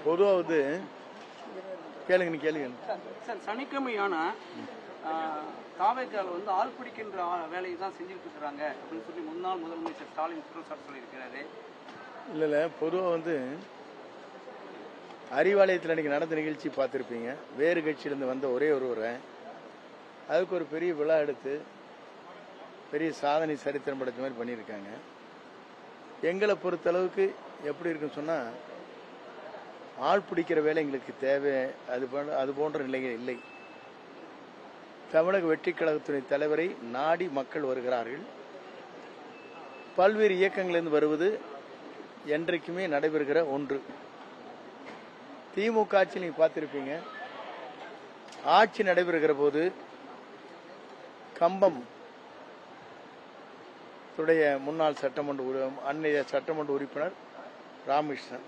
பொதுவாக வந்து கேளுங்க, நீ கேளுங்க சார். சனிக்கிழமையான தாவேக்கால வந்து ஆள் பிடிக்கின்ற வேலையை தான் செஞ்சுட்டு இருக்கிறாங்க அப்படின்னு சொல்லி முன்னாள் முதலமைச்சர் ஸ்டாலின் குற்றச்சாட்டு சொல்லியிருக்கிறாரு. இல்லை பொதுவாக வந்து அறிவாலயத்தில் அன்றைக்கி நடந்த நிகழ்ச்சி பார்த்துருப்பீங்க. வேறு கட்சியிலேருந்து வந்த ஒரே ஒருவரை அதுக்கு ஒரு பெரிய விழா எடுத்து பெரிய சாதனை சரித்திரம் படைத்த மாதிரி பண்ணியிருக்காங்க. எங்களை பொறுத்தளவுக்கு எப்படி இருக்குன்னு சொன்னால், ஆள் பிடிக்கிற வேலை எங்களுக்கு தேவை, அது போன்ற நிலைகள் இல்லை. தமிழக வெற்றி கழகத்துறை தலைவரை நாடி மக்கள் வருகிறார்கள். பல்வேறு இயக்கங்களிலிருந்து வருவது என்றைக்குமே நடைபெறுகிற ஒன்று. திமுக ஆட்சியில் நீங்க பார்த்திருப்பீங்க, ஆட்சி நடைபெறுகிற போது கம்பம் முன்னாள் அன்னைய சட்டமன்ற உறுப்பினர் ராமகிருஷ்ணன்,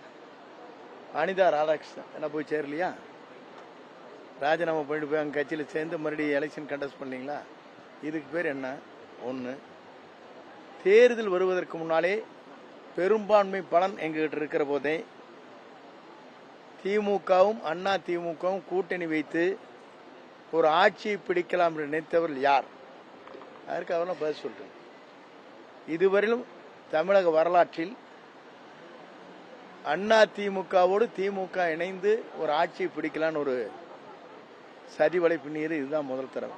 அனிதா ராதாகிருஷ்ணன் என்ன போய் சேரலையா? ராஜினாமா பண்ணிட்டு போய் அங்கே கட்சியில் சேர்ந்து மறுபடியும் எலெக்ஷன் கண்டஸ்ட் பண்ணீங்களா? இதுக்கு பேர் என்ன? ஒன்று, தேர்தல் வருவதற்கு முன்னாலே பெரும்பான்மை பலன் எங்ககிட்ட இருக்கிற போதே திமுகவும் அண்ணா திமுகவும் கூட்டணி வைத்து ஒரு ஆட்சியை பிடிக்கலாம் என்று நினைத்தவர்கள் யார்? அதற்கு அவரெல்லாம் பதில் சொல்றேன். இதுவரையிலும் தமிழக வரலாற்றில் அண்ணா திமுகவோடு திமுக இணைந்து ஒரு ஆட்சியை பிடிக்கலான்னு ஒரு சதிவலை பின்னியது இதுதான் முதல் தடவை.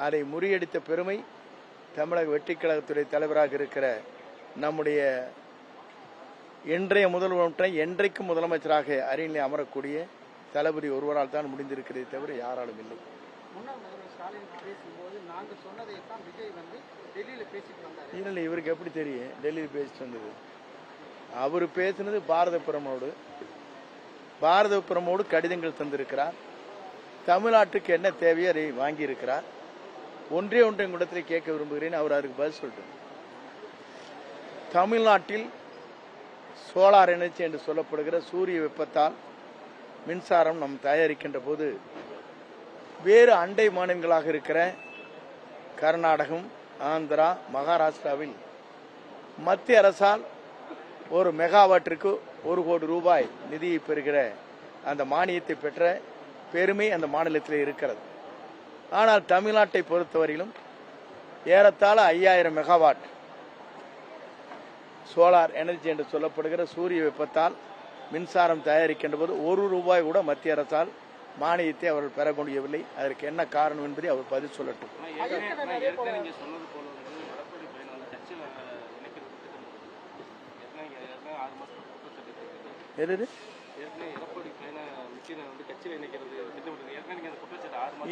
அதை முறியடித்த பெருமை தமிழக வெற்றி கழகத்துறை தலைவராக இருக்கிற நம்முடைய இன்றைய முதல்வர், என்றைக்கும் முதலமைச்சராக அரியணையில் அமரக்கூடிய தளபதி ஒருவரால் தான் முடிந்திருக்கிறதே தவிர யாராலும் இல்லை. இல்லை, இவருக்கு எப்படி தெரியும் டெல்லியில் பேசிட்டு வந்தது? அவர் பேசினது பாரத பிரமோடு கடிதங்கள் தந்திருக்கிறார். தமிழ்நாட்டுக்கு என்ன தேவையோ அதை வாங்கி இருக்கிறார். ஒன்றே இடத்தில் கேட்க விரும்புகிறேன், அவர் அதுக்கு பதில் சொல்லிட்டு, தமிழ்நாட்டில் சோலார் எனர்ஜி என்று சொல்லப்படுகிற சூரிய வெப்பத்தால் மின்சாரம் நாம் தயாரிக்கின்ற போது வேறு அண்டை மாநிலங்களாக இருக்கிற கர்நாடகம், ஆந்திரா, மகாராஷ்டிராவில் மத்திய அரசால் ஒரு மெகாவாட்டிற்கு 1 கோடி ரூபாய் நிதியை பெறுகிற அந்த மானியத்தை பெற்ற பெருமை அந்த மாநிலத்தில் இருக்கிறது. ஆனால் தமிழ்நாட்டை பொறுத்தவரையிலும் ஏறத்தாழ 5000 மெகாவாட் சோலார் எனர்ஜி என்று சொல்லப்படுகிற சூரிய வெப்பத்தால் மின்சாரம் தயாரிக்கின்ற போது 1 ரூபாய் கூட மத்திய அரசால் மானியத்தை அவர்கள் பெற முடியவில்லை. அதற்கு என்ன காரணம் என்பதை அவர் பதில் சொல்லட்டும்.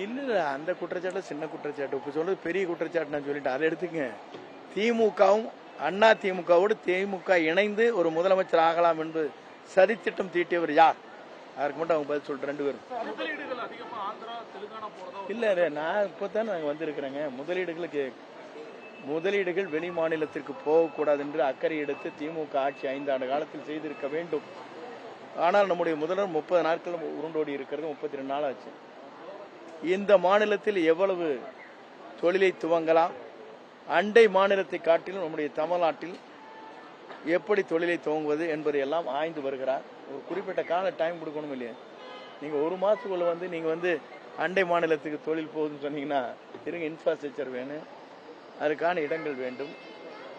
இல்ல, அந்த குற்றச்சாட்டு சின்ன குற்றச்சாட்டு. இப்ப சொல்றது பெரிய குற்றச்சாட்டு நான் சொல்லிட்டேன். அதை எடுத்துங்க. திமுகவும் அண்ணா திமுகவோடு திமுக இணைந்து ஒரு முதலமைச்சர் ஆகலாம் என்று சதித்திட்டம் தீட்டியவர் யார்? அதற்கு மட்டும் அவங்க பதில் சொல்லிட்டு 2 பேரும். இல்ல, நான் இப்பதான் நாங்க வந்திருக்கிறேங்க. முதலீடுகள் வெளி மாநிலத்திற்கு போகக்கூடாது என்று அக்கறை எடுத்து திமுக ஆட்சி 5 ஆண்டு காலத்தில் செய்திருக்க வேண்டும். ஆனால் நம்முடைய முதல்வர் 30 நாட்கள் உருண்டோடி இருக்கிறது, 32 நாள் ஆச்சு. இந்த மாநிலத்தில் எவ்வளவு தொழிலை துவங்கலாம், அண்டை மாநிலத்தை காட்டிலும் நம்முடைய தமிழ்நாட்டில் எப்படி தொழிலை துவங்குவது என்பதை எல்லாம் ஆய்ந்து வருகிறார். ஒரு குறிப்பிட்ட கால டைம் கொடுக்கணும் இல்லையா? நீங்க 1 மாசத்துக்குள்ள நீங்க அண்டை மாநிலத்துக்கு தொழில் போகுதுன்னு சொன்னீங்கன்னா, இருங்க, இன்ஃப்ராஸ்ட்ரக்சர் வேணும், அதுக்கான இடங்கள் வேண்டும்,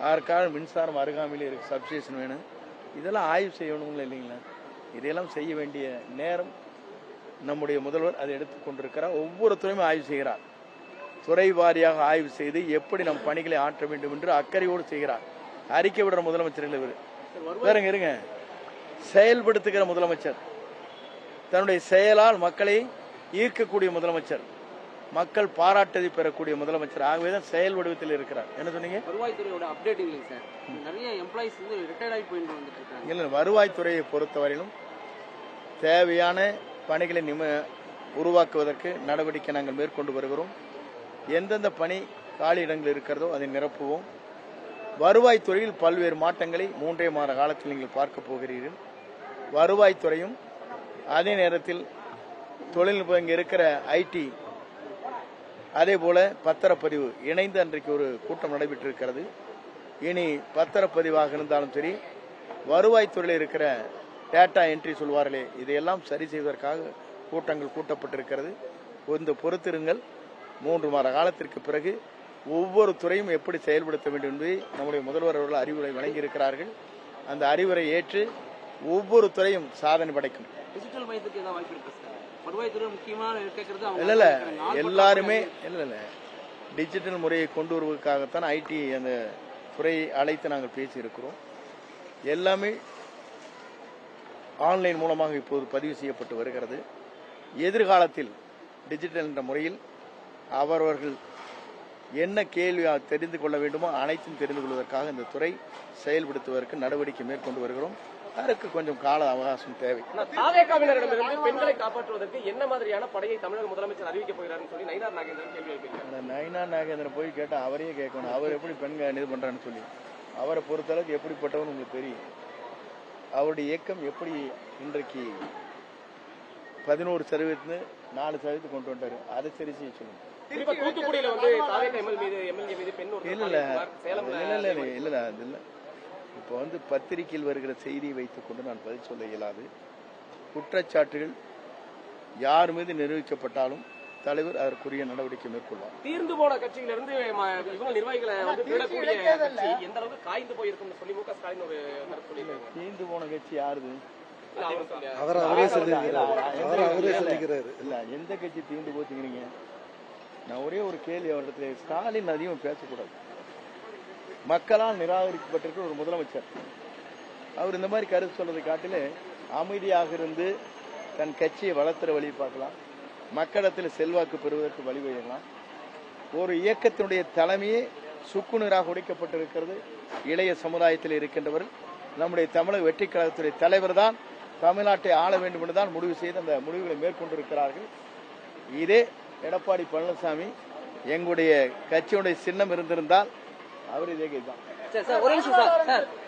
அதற்கான மின்சாரம் அருகாமையில் இருக்கு, சப்ஸ்டேஷன் வேணும், இதெல்லாம் ஆய்வு செய்யணும் இல்லைங்களா? இதையெல்லாம் செய்ய வேண்டிய நேரம் நம்முடைய முதல்வர் அதை எடுத்துக் கொண்டிருக்கிறார். ஒவ்வொரு துறையுமே ஆய்வு செய்கிறார். துறை வாரியாக ஆய்வு செய்து எப்படி நம் பணிகளை ஆற்ற வேண்டும் என்று அக்கறையோடு செய்கிறார். அறிக்கை விடுற முதலமைச்சர் இல்லை இவர். இருங்க, செயல்படுத்துகிற முதலமைச்சர், தன்னுடைய செயலால் மக்களை ஈர்க்கக்கூடிய முதலமைச்சர், மக்கள் பாராட்டதை பெறக்கூடிய முதலமைச்சர். ஆகவேதான் செயல் வடிவத்தில் இருக்கிறார். என்ன சொன்னீங்க? வருவாய்த்துறையோட அப்டேட் இல்லைங்க சார். நிறைய எம்ப்ளாயிஸ் ரிட்டையர்ட் ஆகி போயிட்டு வந்துட்டு இருக்காங்க. இல்லை, வருவாய்த்துறையை பொறுத்தவரையிலும் தேவையான பணிகளை உருவாக்குவதற்கு நடவடிக்கை நாங்கள் மேற்கொண்டு வருகிறோம். எந்தெந்த பணி காலி இடங்கள் இருக்கிறதோ அதை நிரப்புவோம். வருவாய்த்துறையில் பல்வேறு மாற்றங்களை 3 மாத காலத்தில் நீங்கள் பார்க்க போகிறீர்கள். வருவாய்த்துறையும் அதே நேரத்தில் தொழில்நுட்பம் இங்கே இருக்கிற ஐடி, அதே போல பத்திரப்பதிவு இணைந்து அன்றைக்கு ஒரு கூட்டம் நடைபெற்றிருக்கிறது. இனி பத்திரப்பதிவாக இருந்தாலும் சரி, வருவாய்த்துறையில் இருக்கிற டேட்டா என்ட்ரி சொல்வார்களே, இதையெல்லாம் சரி செய்வதற்காக கூட்டங்கள் கூட்டப்பட்டிருக்கிறது. இந்த பொறுத்திருங்கள். 3 மாத காலத்திற்கு பிறகு ஒவ்வொரு துறையும் எப்படி செயல்படுத்த வேண்டும் என்பதை நம்முடைய முதல்வர் அவர்கள் அறிவுரை வழங்கியிருக்கிறார்கள். அந்த அறிவுரை ஏற்று ஒவ்வொரு துறையும் சாதனை படைக்கும். டிஜிட்டல் மையத்துக்கு ஏதாவது வாய்ப்பு இருக்கு சார்? வருவாய்த்துறை முக்கியமான கேட்கறது அவங்க இல்ல எல்லாருமே இல்ல டிஜிட்டல் முறையை கொண்டு வருவதற்காகத்தான் ஐடி அந்த துறையை அழைத்து நாங்கள் பேசியிருக்கிறோம். எல்லாமே ஆன்லைன் மூலமாக இப்போது பதிவு செய்யப்பட்டு வருகிறது. எதிர்காலத்தில் டிஜிட்டல் என்ற முறையில் அவரவர்கள் என்ன கேள்வி தெரிந்து கொள்ள வேண்டுமோ அனைத்தும் தெரிந்து கொள்வதற்காக இந்த துறை செயல்படுத்துவதற்கு நடவடிக்கை மேற்கொண்டு வருகிறோம். அதற்கு கொஞ்சம் கால அவகாசம் தேவை. தாவேகாவினரிடமிருந்து பெண்களை காப்பாற்றுவதற்கு என்ன மாதிரியான படையை தமிழக முதலமைச்சர் அறிவிக்க போகிறார்னு சொல்லி நயினார் நாகேந்திரன் கேள்வி எழுப்பியிருக்காரு. நயினார் நாகேந்திரன் போய் கேட்டா அவரையே கேட்கணும். அவர் எப்படி பெண்கள் இது பண்றான்னு சொல்லி அவரை பொறுத்தளவுக்கு எப்படிப்பட்டவன்னு உங்களுக்கு தெரியும். அவருடைய இயக்கம் எப்படி இன்றைக்கு 11% 4% கொண்டு வந்தாரு. அதை சரி செய்ய சொல்லுங்க. தூத்துக்குடியில வந்து தாவேகா எம்எல்ஏ மீது பெண் இல்ல இப்போ வந்து பத்திரிகையில் வருகிற செய்தியை வைத்துக் கொண்டு நான் பதில் சொல்ல இயலாது. குற்றச்சாட்டுகள் யார் மீது நிரூபிக்கப்பட்டாலும் தலைவர் அதற்குரிய நடவடிக்கை மேற்கொள்வார். தீர்ந்து போன கட்சியிலிருந்து இவங்க நிர்வாகிகளை வந்து திருடக்கூடிய கட்சி எந்த அளவுக்கு காய்ந்து போயிருக்கும் சொல்லி மு.க. ஸ்டாலின் ஒரு கருத்து சொல்லியிருக்காங்க. தீர்ந்து போன கட்சி யாருது? இல்ல எந்த கட்சி தீர்ந்து போச்சுங்கிறீங்க? நான் ஒரே ஒரு கேள்வி அவரிடத்துல, ஸ்டாலின் அதிகம் பேசக்கூடாது. மக்களால் நிராகரிக்கப்பட்டிருக்கிற ஒரு முதலமைச்சர் அவர் இந்த மாதிரி கருத்து சொல்றதை காட்டிலே அமைதியாக இருந்து தன் கட்சியை வளர்த்துற வழி பார்க்கலாம், மக்களிடத்தில் செல்வாக்கு பெறுவதற்கு வழிவகைக்கலாம். ஒரு இயக்கத்தினுடைய தலைமையே சுக்குநீராக உடைக்கப்பட்டிருக்கிறது. இளைய சமுதாயத்தில் இருக்கின்றவர்கள் நம்முடைய தமிழக வெற்றி கழகத்துடைய தலைவர் தான் தமிழ்நாட்டை ஆள வேண்டும் என்றுதான் முடிவு செய்து அந்த முடிவுகளை மேற்கொண்டிருக்கிறார்கள். இதே எடப்பாடி பழனிசாமி எங்களுடைய கட்சியுடைய சின்னம் இருந்திருந்தால் அவர் இதே தான்.